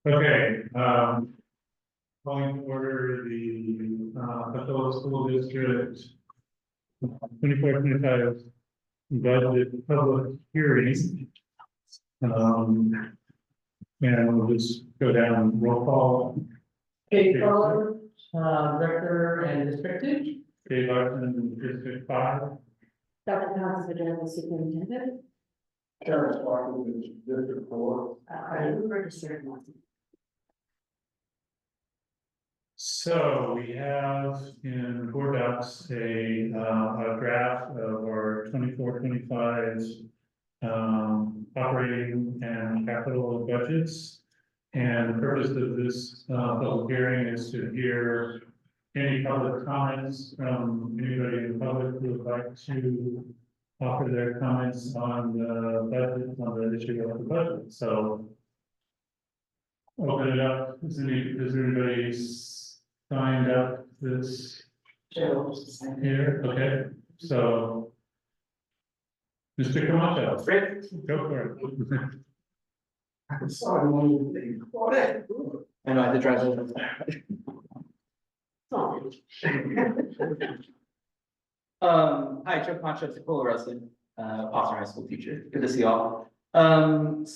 Okay, calling to order the, Buffalo School District 24-25 budget public hearing. And we'll just go down roll call. Kate Fuller, Director and District. Dave Larson, District 5. Dr. Thomas, the general superintendent. Terrence Walker, District 4. Hoover, district 1. So we have in board docs a draft of our 24-25 operating and capital budgets. And the purpose of this public hearing is to hear any public comments from anybody in the public who would like to offer their comments on the budget, on the issue of the budget. So open it up. Is anybody signed up this here? Okay, so Mr. Camacho, go for it. I know I had to drive over. Hi, Joe Concha, Tacoma resident, Foster High School teacher. Good to see you all. With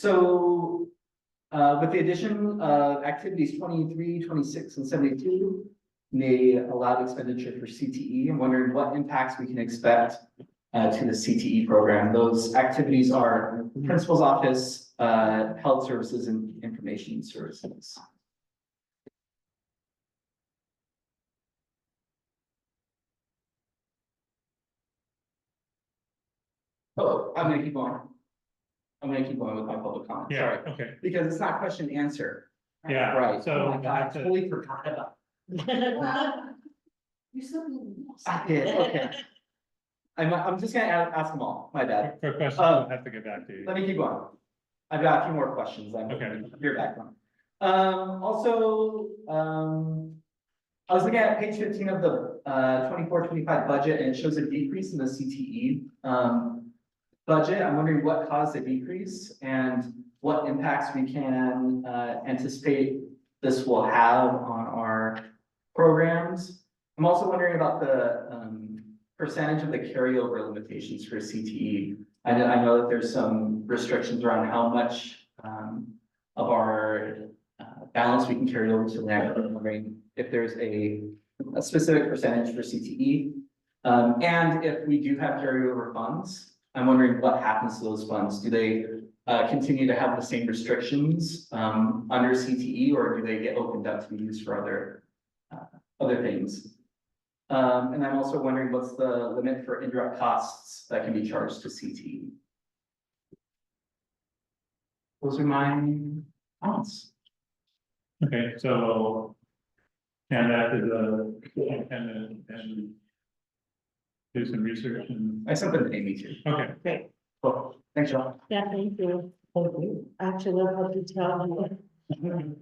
the addition of activities 23, 26, and 72, may allow expenditure for CTE. I'm wondering what impacts we can expect to the CTE program. Those activities are principal's office, health services, and information services. Oh, I'm gonna keep going. I'm gonna keep going with my public comment, Yeah, sorry, okay, because it's not question and answer. yeah, Right, so oh my God, I that's it. totally forgot about. You still. I did, okay. I'm just gonna ask them all, my bad. For questions, we'll have to get back to you. Let me keep going. I've got a few more questions. I'm Okay. You're back on. I was looking at page 15 of the 24-25 budget, and it shows a decrease in the CTE budget. I'm wondering what caused the decrease and what impacts we can anticipate this will have on our programs. I'm also wondering about the percentage of the carryover limitations for CTE. I know that there's some restrictions around how much of our balance we can carry over to next. I'm wondering if there's a specific percentage for CTE. And if we do have carryover funds, I'm wondering what happens to those funds. Do they continue to have the same restrictions under CTE, or do they get opened up to be used for other things? And I'm also wondering what's the limit for indirect costs that can be charged to CTE? Those are my comments. Okay, so and that is and do some research and, I sent them to Amy too. okay, Great, Cool. Thanks, John. yeah, thank you. Actually, love how you tell me.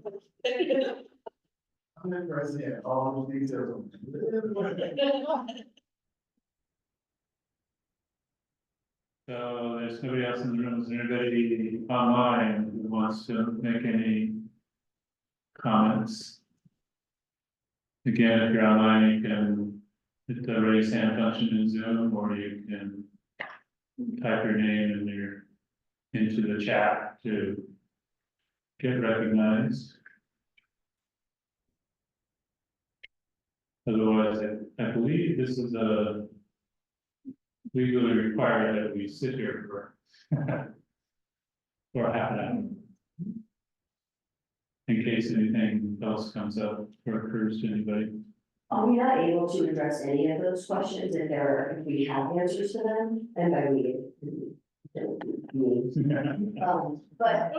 I'm impressed, yeah, all these details. so there's nobody else in the room, is there anybody online who wants to make any comments? Again, if you're online, you can hit the raise hand function in Zoom, or you can type your name and into the chat to get recognized. Otherwise, I believe this is a legally required that we sit here for for half an hour. In case anything else comes up or occurs to anybody. Are we not able to address any of those questions if we have answers to them? And by we, but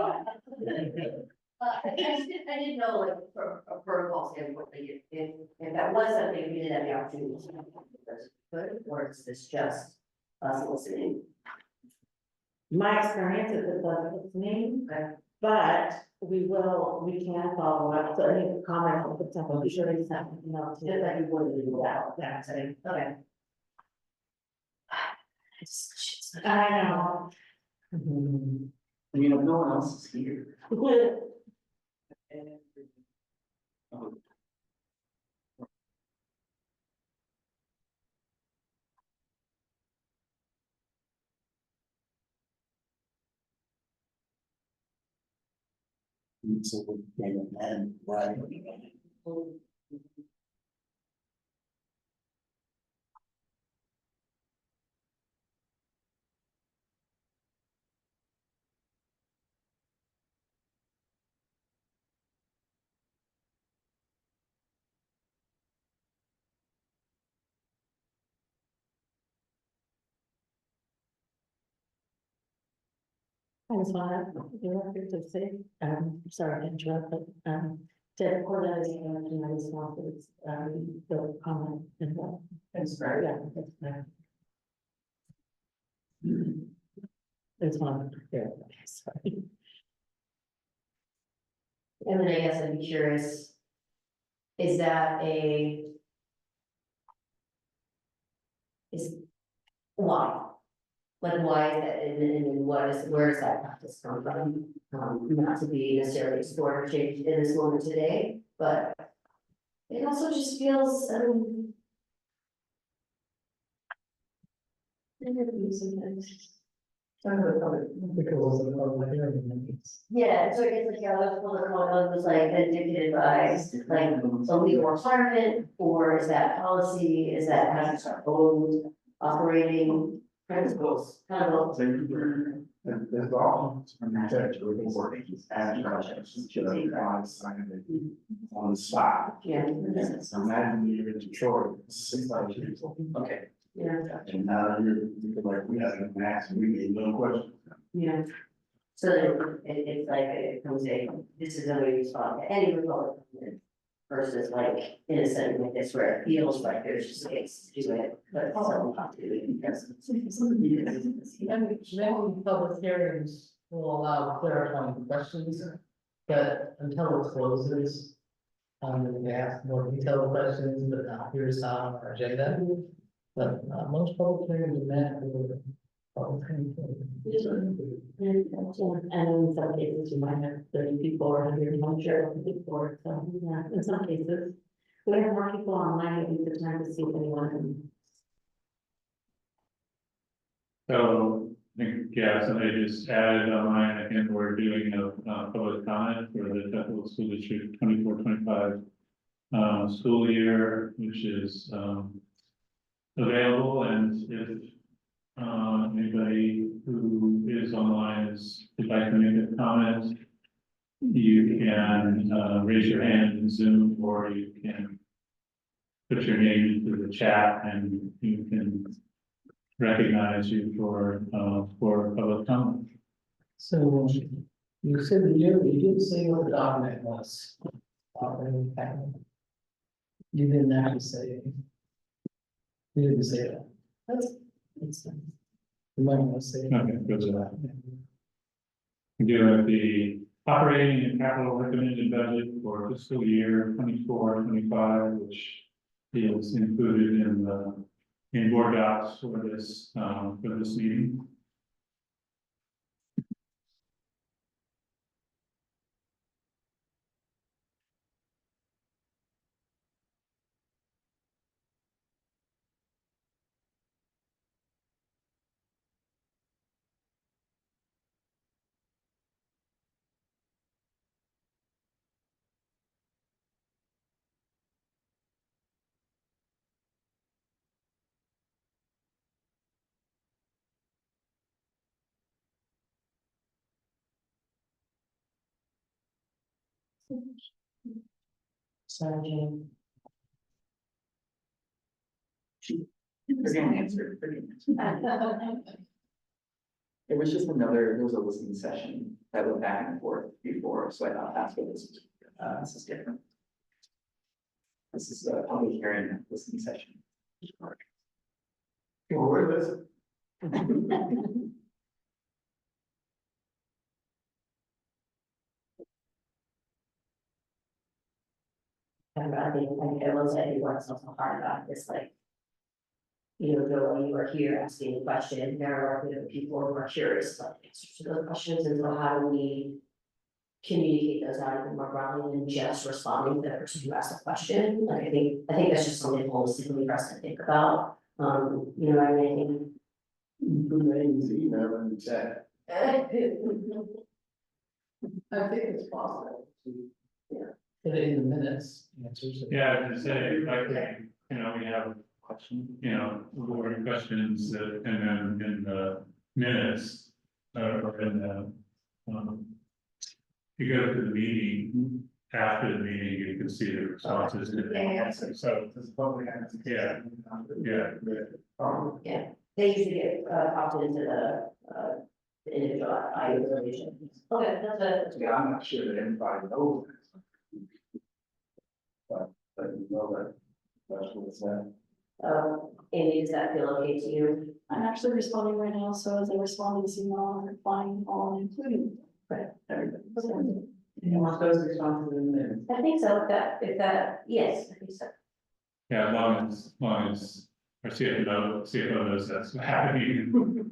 I didn't know, like, from a protocol standpoint, like, if that was something we didn't have the opportunity to, good, or is this just us listening? My experience is it doesn't listening, but we can follow up, so any comments on the temple, be sure to send them out Just like you would do that. That's it. Okay. I know. I mean, if no one else is here. So we can add, right? I just want to say, sorry to interrupt, but, to record that as a motion, I just want to, the comment and the. Thanks, Greg. Yeah, that's fine. There's one, there, sorry. And then I guess I'd be curious, is that is why? Like, why is that, and where does that practice come from? Not to be necessarily explored or changed in this moment today, but it also just feels, sometimes. Because of the public hearing. Yeah, so it's like, yeah, those public comment was like dictated by, like, a legal requirement, or is that policy, is that has its own operating principles? Kind of. There's all architectural workings and projects, on the spot. Yeah. So imagine you're in Detroit, 600 people, Okay. Yeah, and now you're like, we have an ask, we need no questions. yeah. So then it's like, it comes this is the way you respond to any Republican versus like innocent like this, where it feels like there's just space to do it, but some not to do it because. Many public hearings will allow clarifying questions, but until it closes. We ask more detailed questions, but not here's on our agenda. But most public hearings are meant for public hearing. And in some cases, you might have 30 people or 100, I'm sure, before, so, yeah, in some cases. We have more people online, at least the time to see if anyone can. So, I think, yeah, somebody just added online, I think we're doing a public comment for the Bethel School District 24-25 school year, which is, available, and if anybody who is online would like to make a comment, you can raise your hand in Zoom, or you can put your name into the chat, and you can recognize you for public comment. So you said you did say what the document was. You didn't actually say it. You didn't say that. That's. You might want to say. Okay, go to that. We do have the operating and capital recommended budget for fiscal year 24-25, which is included in board docs for this meeting. Sorry, Jane. Pretty answered, pretty answered. It was just there was a listening session that went back and forth before, so I thought that's what this is different. This is a public hearing listening session. Well, where is it? And I think I will say what's also hard about this, like. You know, Joe, you are here asking a question, there are people who are curious about the answers to those questions, and so how do we communicate those out even more broadly than just responding to the person who asked the question. Like, I think that's just something holistically for us to think about. You know what I mean? Who names the email and chat? I think it's possible to. Put it in the minutes, answers. Yeah, to say, like, you know, we have, you know, board questions that, and then in the minutes, or in the, you go to the meeting, after the meeting, you can see the responses. to the- Yeah. So, Does the public have to- Yeah. Yeah. Yeah, they usually get opted into the individual IU information. Okay, that's Yeah, I'm not sure that everybody knows this. But you know that, that's what it's at. Amy, does that feel okay to you? I'm actually responding right now, so as I respond to this email, I'm replying all, including everybody. So, You want those responses in there? I think so, if that, yes, I think so. yeah, as long as, our CFO knows that's happening.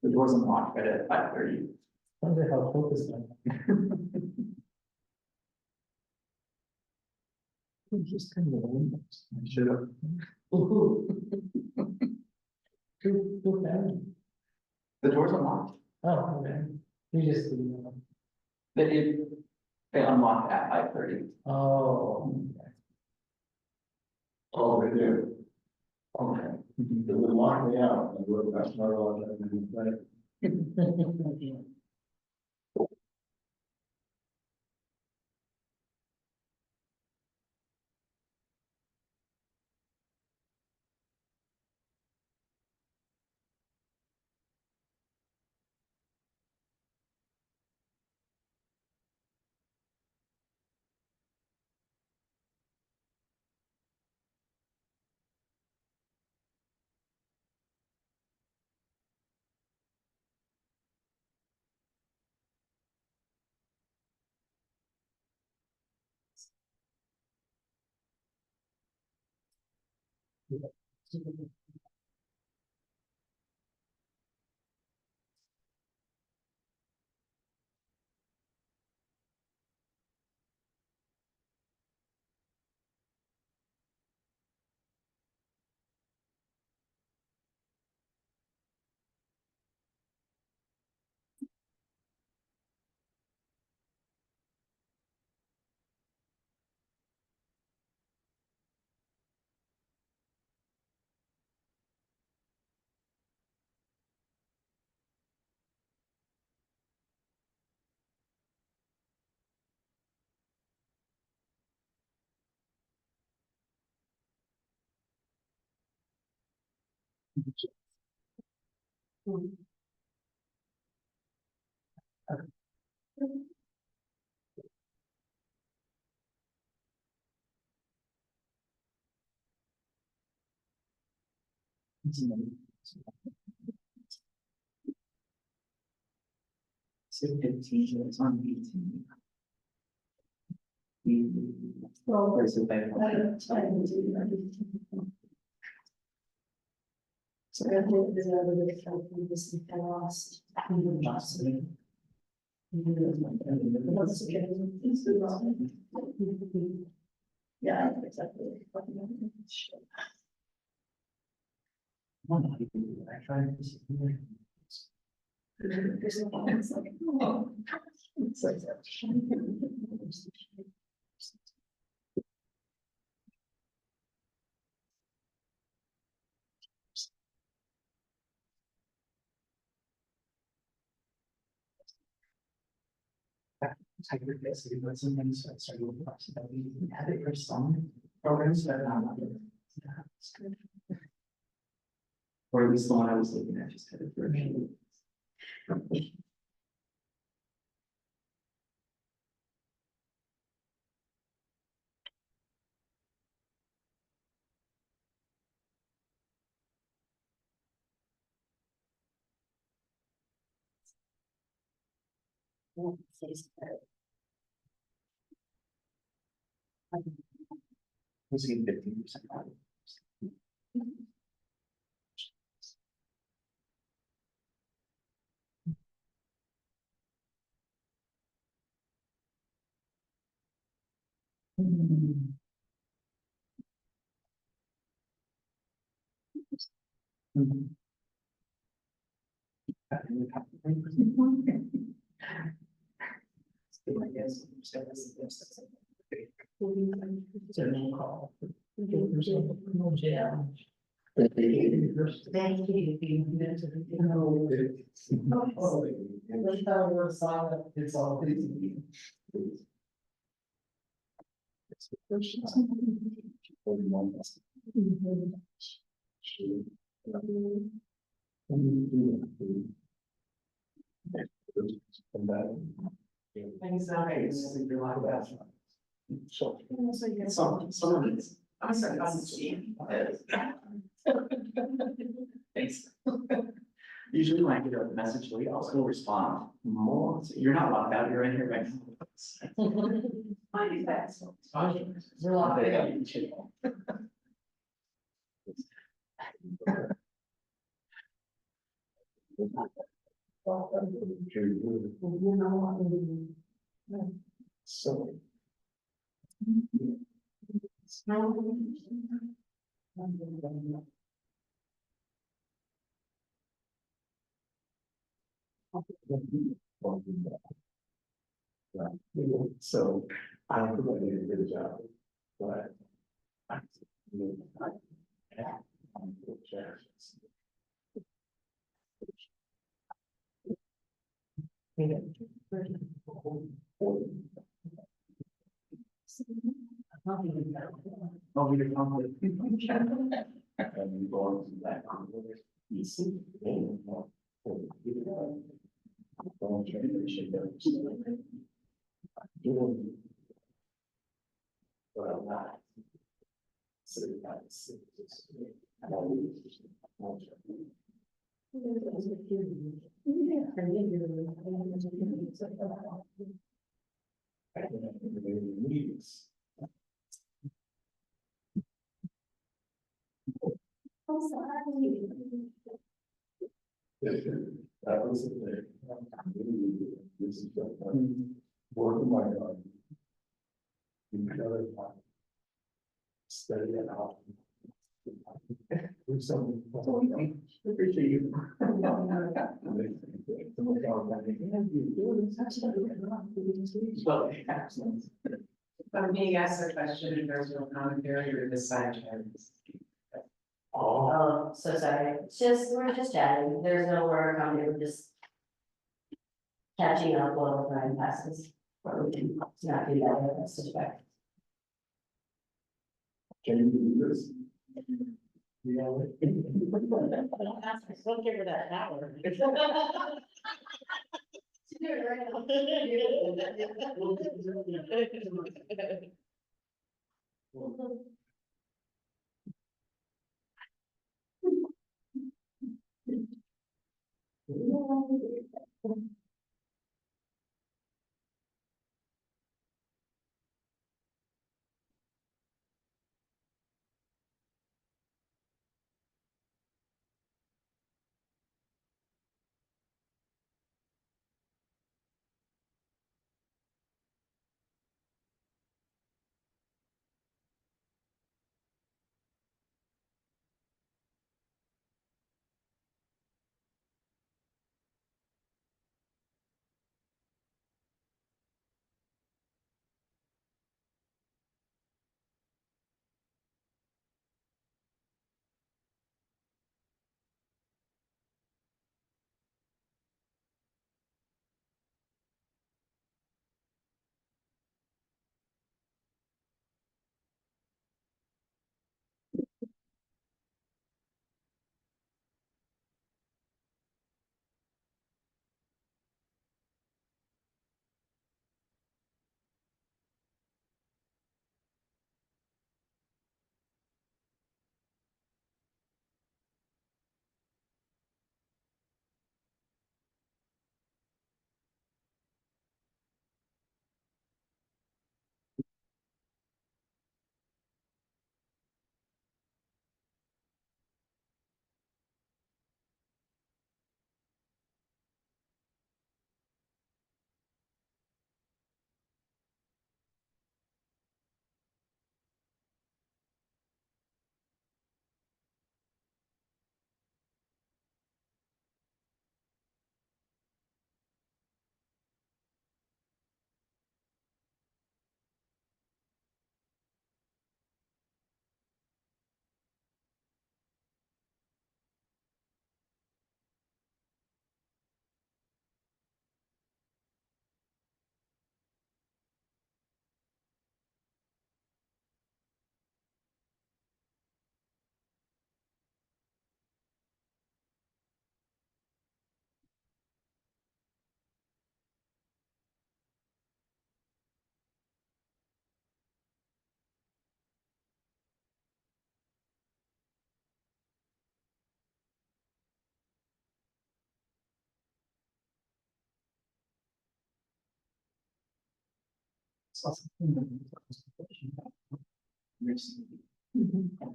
The doors unlocked right at 5:30. Wonder how focused I am. Just kind of windows. I should have. Who found it? The doors unlocked. Oh, okay. You just didn't know. They unlocked at 5:30. Oh. Oh, they do. Okay. They would lock me out. I would, that's not all I can do. Okay. So 15, it's on 18. Well, Where's the back? I didn't do that. So I think there's another way to count this and lost. That's okay. It's good. Yeah, I know exactly. I tried this. There's a lot, it's like, oh. It's like that. I heard basically what somebody started with us that we had it for some programs, but not others. Yeah, it's good. Or at least the one I was looking at just had it for a few. Was he 15%? It's a name call. No jail. Thank you. It's all. Some of it's. I'm sorry, I was seeing. Thanks. Usually when I get a message late, I'll still respond more. So you're not locked out, you're in here right now. I do that. So. We're locked in. So. So I don't think I did a good job, but. Oh, we didn't know. And we go on to that. You see. Don't change the shape of it. But I'm not. So that's. Meetings. That was the thing. This is the work of my God. You gotta study it out. Do something. Appreciate you. Well, excellent. I'm being asked a question and there's no commentary or this side chance. Oh, Oh, so sorry, it's just, we're just chatting, there's no work on it, we're just catching up while the time passes, or we can not do that, I suspect. can you do this? Don't give her that power.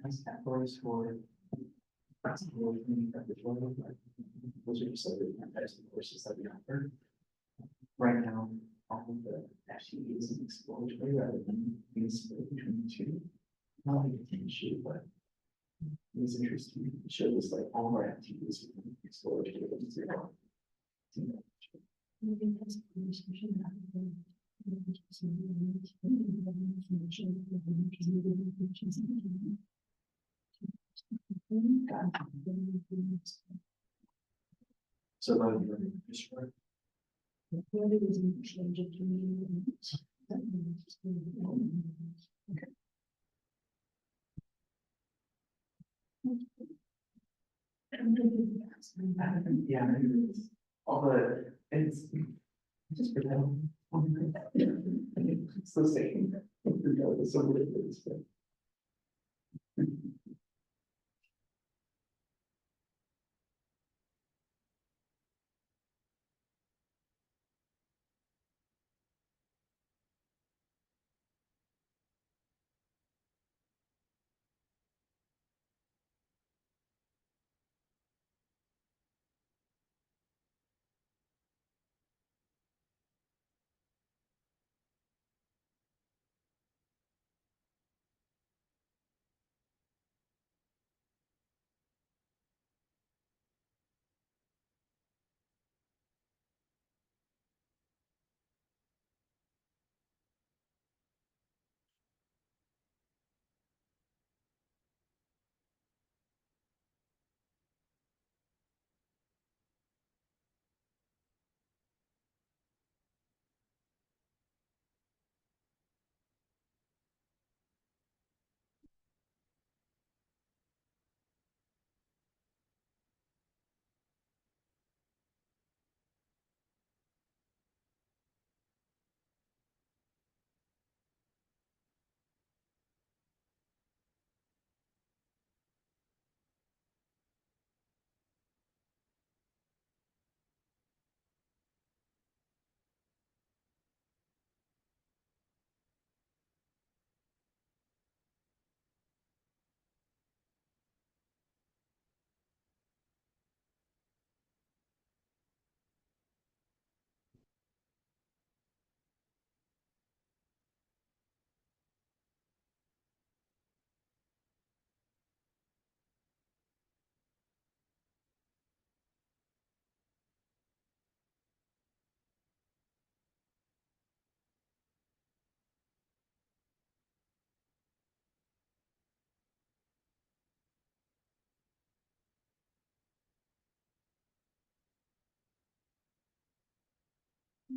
Has categories for. Those are just like the types of courses that we offer. Right now, all of the FTE is an exploratory rather than being split between the two. Not like a team issue, but it was interesting. It showed us like all of our FTEs were exploratory and zero. So, just for. Yeah, all the, it's just pretend. It's the same. It's so ridiculous, but.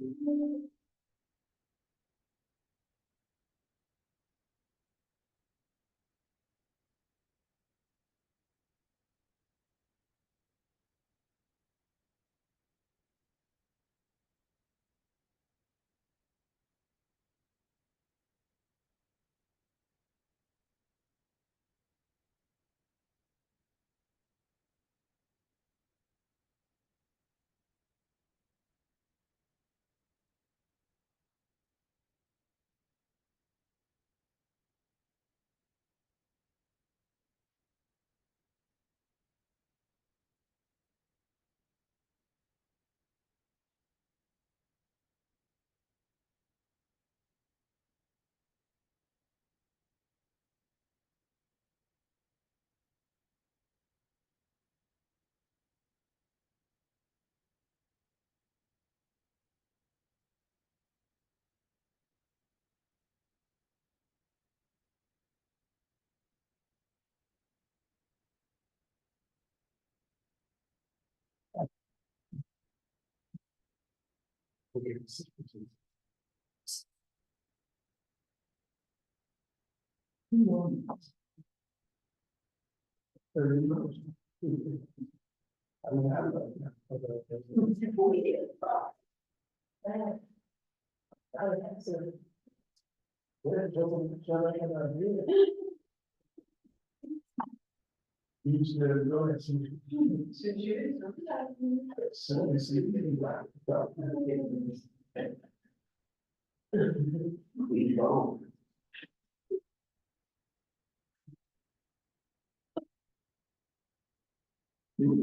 You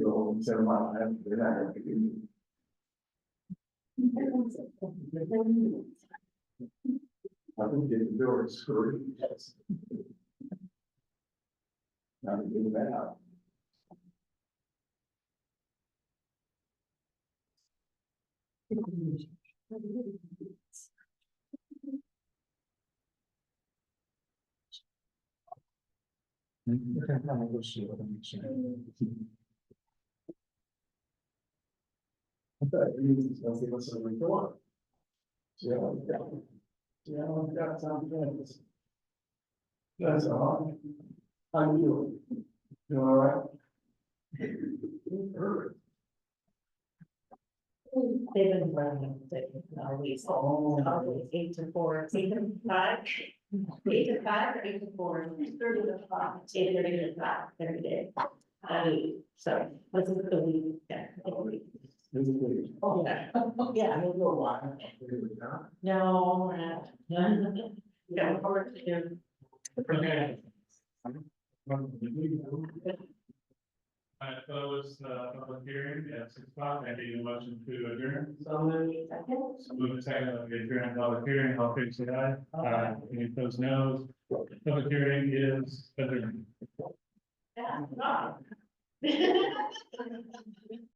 go, so my, they're not gonna be. I think the door is screwed. Now to get that out. I thought you was gonna give us a report. Yeah, I've got something. That's all. How you doing? You all right? Perfect. They've been running, always 8 to 4, 8 to 5. 8 to 5 or 8 to 4, 30 to 5, 8:30 to 5 every day. So this is the week, yeah. This is good. Oh, yeah, yeah, we'll go on. No, we're not. Got work to do. I close the public hearing at 6 o'clock. I need a motion to adjourn. So Move the second of the adjourned public hearing. All favor say aye. Aye. Any opposed, no. Public hearing is adjourned. Yeah.